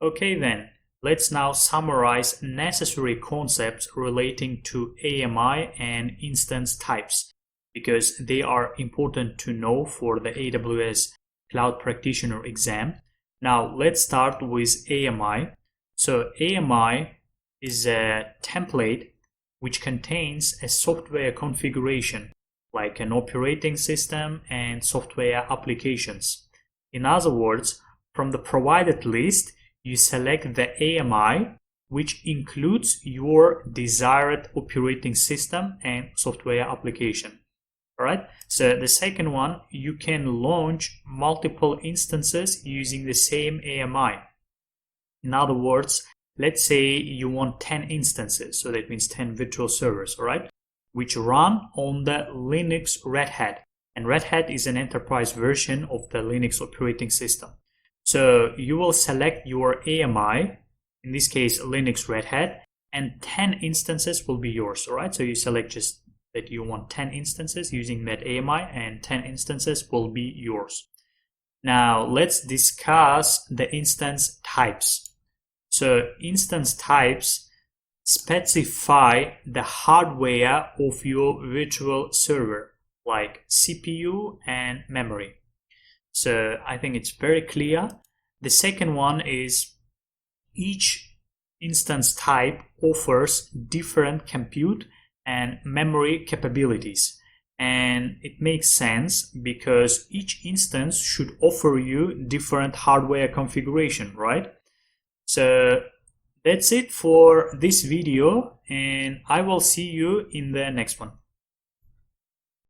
Okay then, let's now summarize necessary concepts relating to AMI and instance types, because they are important to know for the AWS Cloud Practitioner exam. Now let's start with AMI. So AMI is a template which contains a software configuration like an operating system and software applications. In other words, from the provided list, you select the AMI, which includes your desired operating system and software application. All right. So the second one, you can launch multiple instances using the same AMI. In other words, let's say you want 10 instances, so that means 10 virtual servers, all right, which run on the Linux Red Hat. And Red Hat is an enterprise version of the Linux operating system. So you will select your AMI, in this case Linux Red Hat, and 10 instances will be yours, all right? So you select just that you want 10 instances using that AMI, and 10 instances will be yours. Now let's discuss the instance types. So instance types specify the hardware of your virtual server, like CPU and memory. So I think it's very clear. The second one is each instance type offers different compute and memory capabilities. And it makes sense because each instance should offer you different hardware configuration, right? So that's it for this video, and I will see you in the next one.